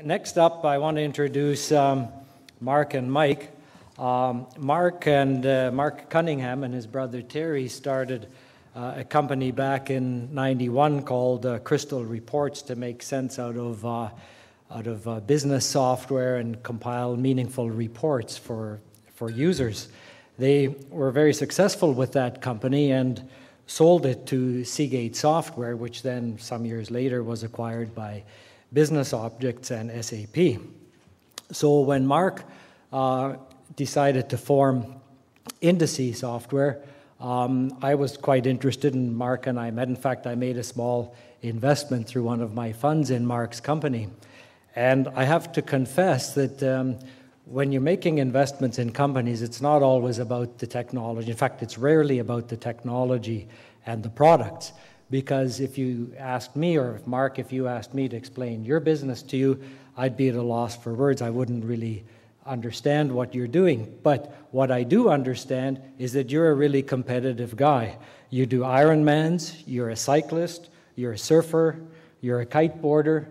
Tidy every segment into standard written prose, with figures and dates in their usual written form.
Next up, I want to introduce Mark and Mike. Mark Cunningham and his brother Terry started a company back in '91 called Crystal Reports to make sense out of business software and compile meaningful reports for users. They were very successful with that company and sold it to Seagate Software, which then some years later was acquired by Business Objects and SAP. So when Mark decided to form Indicee Software, I was quite interested, and Mark and I met. In fact, I made a small investment through one of my funds in Mark's company. And I have to confess that when you're making investments in companies, it's not always about the technology. In fact, it's rarely about the technology and the products. Because if you asked me, or if Mark, if you asked me to explain your business to you, I'd be at a loss for words. I wouldn't really understand what you're doing. But what I do understand is that you're a really competitive guy. You do Ironmans, you're a cyclist, you're a surfer, you're a kiteboarder,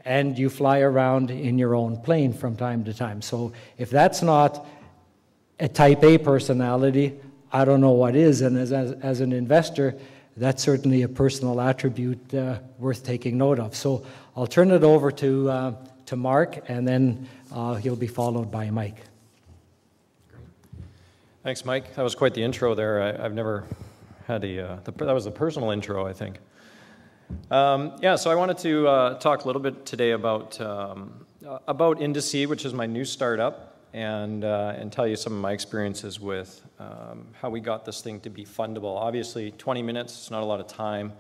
and you fly around in your own plane from time to time. So if that's not a type A personality, I don't know what is. And as an investor, that's certainly a personal attribute worth taking note of. So I'll turn it over to Mark, and then he'll be followed by Mike. Thanks, Mike. That was quite the intro there. I've never had that was a personal intro, I think. Yeah, so I wanted to talk a little bit today about Indicee, which is my new startup, and tell you some of my experiences with how we got this thing to be fundable. Obviously, 20 minutes is not a lot of time.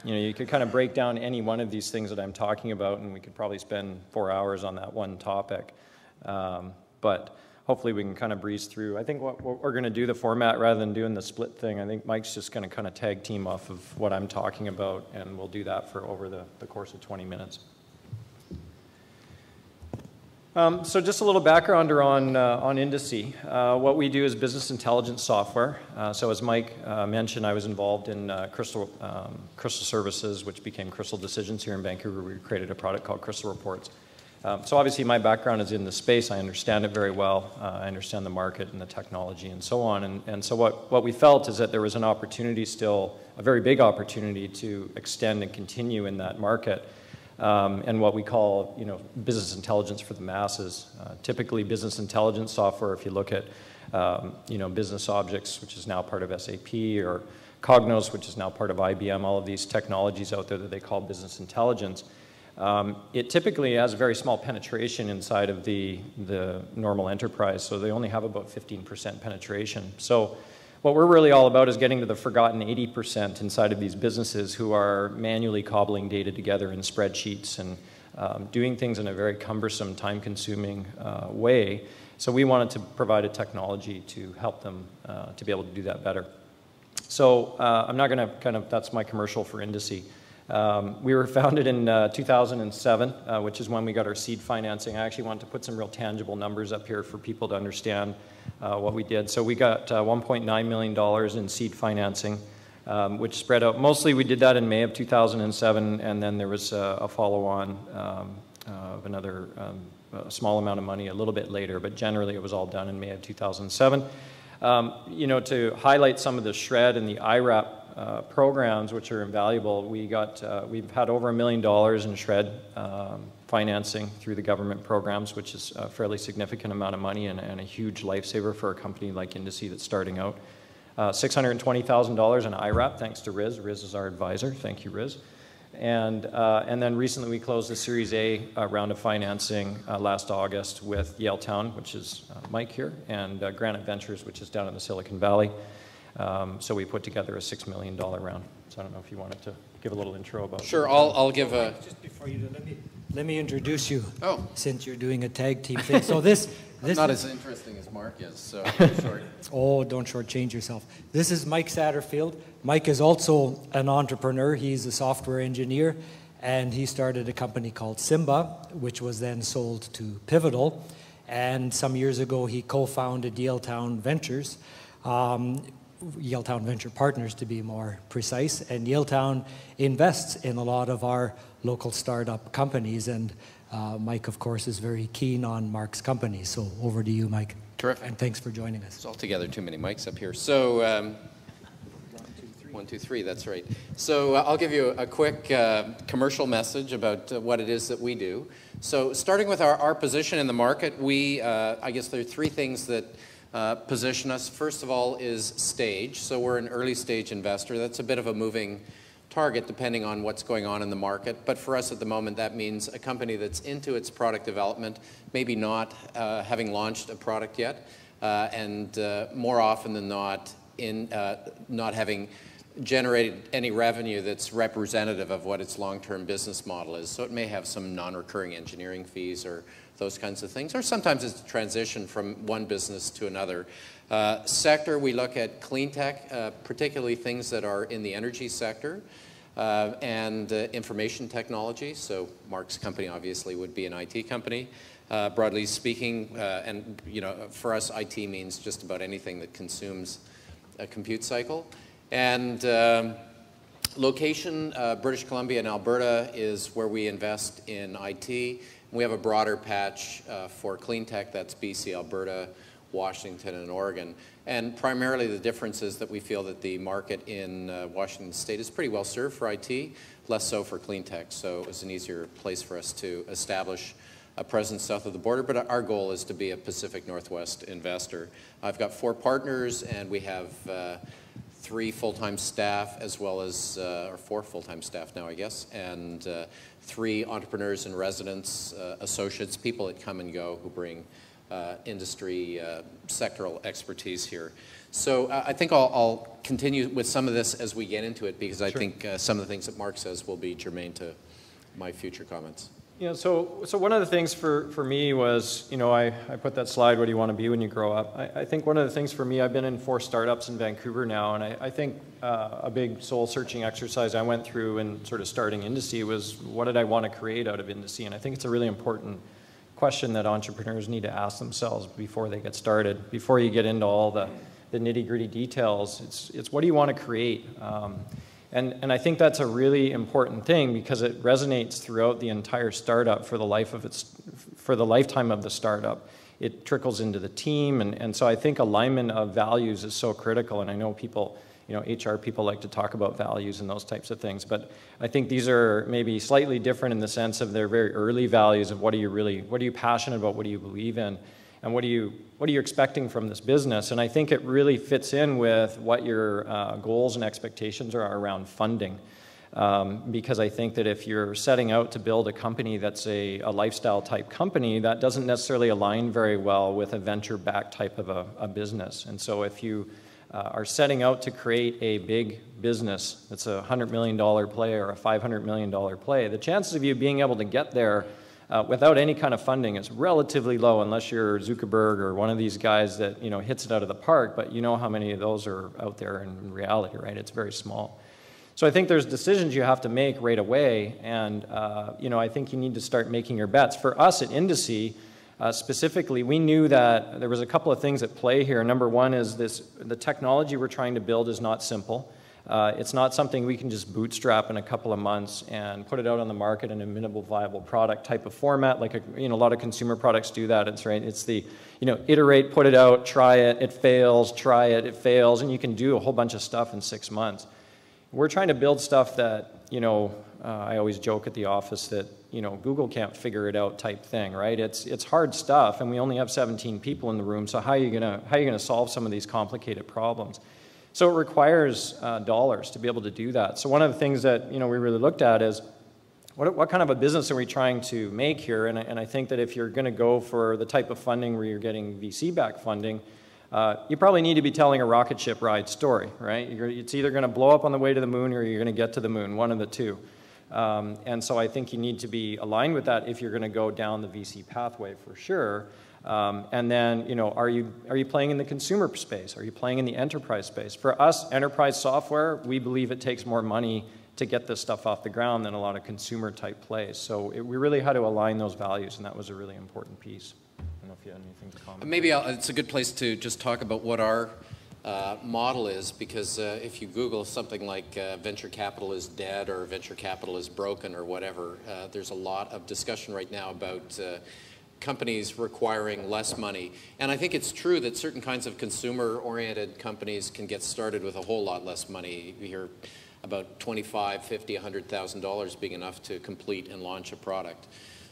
You could kind of break down any one of these things that I'm talking about, and we could probably spend 4 hours on that one topic. But hopefully we can kind of breeze through. I think what we're going to do, the format, rather than doing the split thing, I think Mike's just going to kind of tag team off of what I'm talking about, and we'll do that for over the course of 20 minutes. So just a little background on Indicee. What we do is business intelligence software. So as Mike mentioned, I was involved in Crystal Services, which became Crystal Decisions here in Vancouver. We created a product called Crystal Reports. So obviously my background is in the space. I understand it very well. I understand the market and the technology and so on. And so what we felt is that there was an opportunity still, a very big opportunity to extend and continue in that market. And what we call, business intelligence for the masses. Typically, business intelligence software, if you look at, Business Objects, which is now part of SAP, or Cognos, which is now part of IBM, all of these technologies out there that they call business intelligence, it typically has a very small penetration inside of the normal enterprise, so they only have about 15% penetration. So what we're really all about is getting to the forgotten 80% inside of these businesses who are manually cobbling data together in spreadsheets and doing things in a very cumbersome, time-consuming way. So we wanted to provide a technology to help them to be able to do that better. So I'm not going to that's my commercial for Indicee. We were founded in 2007, which is when we got our seed financing. I actually wanted to put some real tangible numbers up here for people to understand what we did. So we got $1.9 million in seed financing, which spread out. Mostly we did that in May of 2007, and then there was a follow-on of another small amount of money a little bit later, but generally it was all done in May of 2007. To highlight some of the SHRED and the IRAP programs, which are invaluable, we've had over $1 million in SHRED financing through the government programs, which is a fairly significant amount of money and a huge lifesaver for a company like Indicee that's starting out. $620,000 in IRAP, thanks to Riz. Riz is our advisor. Thank you, Riz. And then recently we closed the Series A round of financing last August with Yaletown, which is Mike here, and Granite Ventures, which is down in the Silicon Valley. So we put together a $6 million round. So I don't know if you wanted to give a little intro about. Sure, I'll give a. Just before you do, let me introduce you. Oh. Since you're doing a tag team thing. So this not as interesting as Mark is. So short. Oh, don't shortchange yourself. This is Mike Satterfield. Mike is also an entrepreneur. He's a software engineer, and he started a company called Simba, which was then sold to Pivotal. And some years ago, he co-founded Yaletown Ventures. Yaletown Venture Partners, to be more precise, and Yaletown invests in a lot of our local startup companies, and Mike, of course, is very keen on Mark's company. So over to you, Mike. Terrific. And thanks for joining us. It's altogether too many mics up here. So, 1, 2, 3, that's right. So I'll give you a quick commercial message about what it is that we do. So starting with our position in the market, I guess there are 3 things that position us. First of all is stage. So we're an early stage investor. That's a bit of a moving target depending on what's going on in the market. But for us at the moment, that means a company that's into its product development, maybe not having launched a product yet, and more often than not, not having generated any revenue that's representative of what its long-term business model is. So it may have some non-recurring engineering fees or those kinds of things, or sometimes it's a transition from one business to another. Sector, we look at clean tech, particularly things that are in the energy sector, and information technology. So Mark's company obviously would be an IT company, broadly speaking, and for us IT means just about anything that consumes a compute cycle. And location, British Columbia and Alberta is where we invest in IT. We have a broader patch for clean tech, that's BC, Alberta, Washington, and Oregon. And primarily the difference is that we feel that the market in Washington State is pretty well served for IT, less so for clean tech. So it was an easier place for us to establish a presence south of the border, but our goal is to be a Pacific Northwest investor. I've got 4 partners, and we have 3 full-time staff, as well as, or 4 full-time staff now, I guess, and 3 entrepreneurs and residents, associates, people that come and go who bring industry sectoral expertise here. So I think I'll continue with some of this as we get into it, because I think some of the things that Mark says will be germane to my future comments. So one of the things for me was, I put that slide, what do you want to be when you grow up? I think one of the things for me, I've been in 4 startups in Vancouver now, and I think a big soul-searching exercise I went through in sort of starting Indicee was, what did I want to create out of Indicee? And I think it's a really important question that entrepreneurs need to ask themselves before they get started, before you get into all the nitty-gritty details. It's what do you want to create? And I think that's a really important thing, because it resonates throughout the entire startup for the lifetime of the startup. It trickles into the team, and so I think alignment of values is so critical. And I know people, HR people like to talk about values and those types of things, but I think these are maybe slightly different in the sense of their very early values of what are you passionate about, what do you believe in, and what are you expecting from this business? And I think it really fits in with what your goals and expectations are around funding. Because I think that if you're setting out to build a company that's a lifestyle type company, that doesn't necessarily align very well with a venture-backed type of a business. And so if you are setting out to create a big business that's a $100 million play or a $500 million play, the chances of you being able to get there without any kind of funding is relatively low, unless you're Zuckerberg or one of these guys that hits it out of the park. But you know how many of those are out there in reality, right? It's very small. So I think there's decisions you have to make right away, and I think you need to start making your bets. For us at Indicee, specifically, we knew that there was a couple of things at play here. Number one is the technology we're trying to build is not simple. It's not something we can just bootstrap in a couple of months and put it out on the market in a minimal viable product type of format, like a lot of consumer products do that. It's the iterate, put it out, try it fails, try it fails, and you can do a whole bunch of stuff in 6 months. We're trying to build stuff that I always joke at the office that Google can't figure it out type thing, right? It's hard stuff, and we only have 17 people in the room. So how are you gonna solve some of these complicated problems? So it requires dollars to be able to do that. So one of the things that we really looked at is what kind of a business are we trying to make here? And I think that if you're going to go for the type of funding where you're getting VC-backed funding, you probably need to be telling a rocket ship ride story, right? It's either going to blow up on the way to the moon or you're going to get to the moon, one of the two. And so I think you need to be aligned with that if you're going to go down the VC pathway for sure. And then, are you playing in the consumer space? Are you playing in the enterprise space? For us, enterprise software, we believe it takes more money to get this stuff off the ground than a lot of consumer type plays. So we really had to align those values, and that was a really important piece. I don't know if you had anything to comment. Maybe it's a good place to just talk about what our model is, because if you Google something like venture capital is dead or venture capital is broken or whatever, there's a lot of discussion right now about companies requiring less money. And I think it's true that certain kinds of consumer-oriented companies can get started with a whole lot less money. You hear about $25,000, $50,000, $100,000 being enough to complete and launch a product.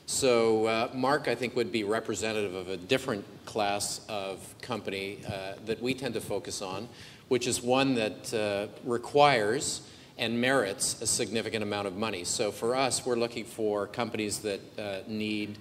So Mark, I think, would be representative of a different class of company that we tend to focus on, which is one that requires and merits a significant amount of money. So for us, we're looking for companies that need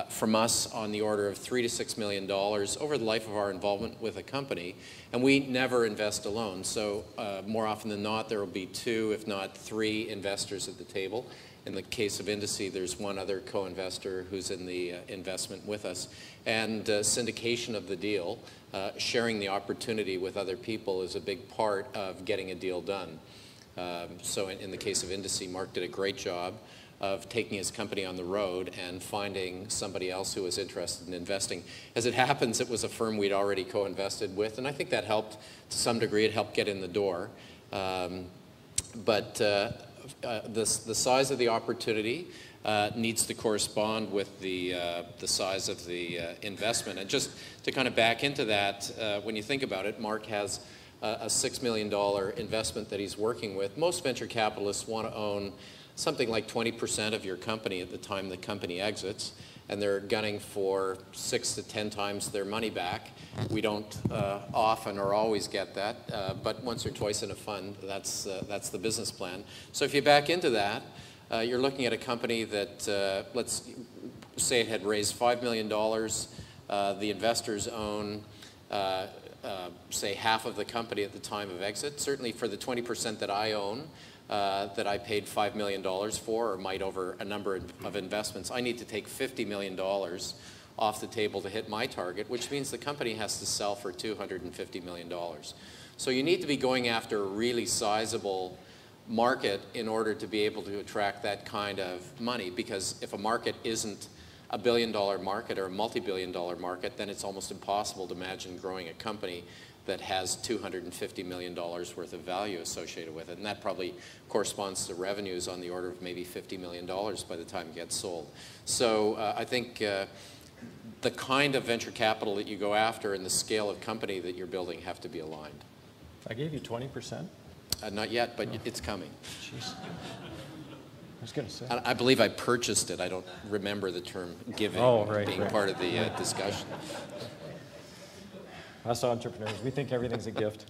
from us on the order of $3 to $6 million over the life of our involvement with a company, and we never invest alone. So more often than not, there will be 2, if not 3 investors at the table. In the case of Indicee, there's one other co-investor who's in the investment with us. And syndication of the deal, sharing the opportunity with other people, is a big part of getting a deal done. So in the case of Indicee, Mark did a great job of taking his company on the road and finding somebody else who was interested in investing. As it happens, it was a firm we'd already co-invested with, and I think that helped to some degree. It helped get in the door. The size of the opportunity needs to correspond with the size of the investment. And just to kind of back into that, when you think about it, Mark has a $6 million investment that he's working with. Most venture capitalists want to own something like 20% of your company at the time the company exits, and they're gunning for 6 to 10 times their money back. We don't often or always get that, but once or twice in a fund, that's the business plan. So if you back into that, you're looking at a company that, let's say it had raised $5 million. The investors own, say, half of the company at the time of exit. Certainly for the 20% that I own, that I paid $5 million for, or might over a number of investments, I need to take $50 million off the table to hit my target, which means the company has to sell for $250 million. So you need to be going after a really sizable market in order to be able to attract that kind of money, because if a market isn't a billion-dollar market or a multi-billion-dollar market, then it's almost impossible to imagine growing a company that has $250 million worth of value associated with it. And that probably corresponds to revenues on the order of maybe $50 million by the time it gets sold. So I think the kind of venture capital that you go after and the scale of company that you're building have to be aligned. I gave you 20%? Not yet, but it's coming. Jeez. I was going to say. I believe I purchased it. I don't remember the term giving being part of the discussion. Us entrepreneurs, we think everything's a gift.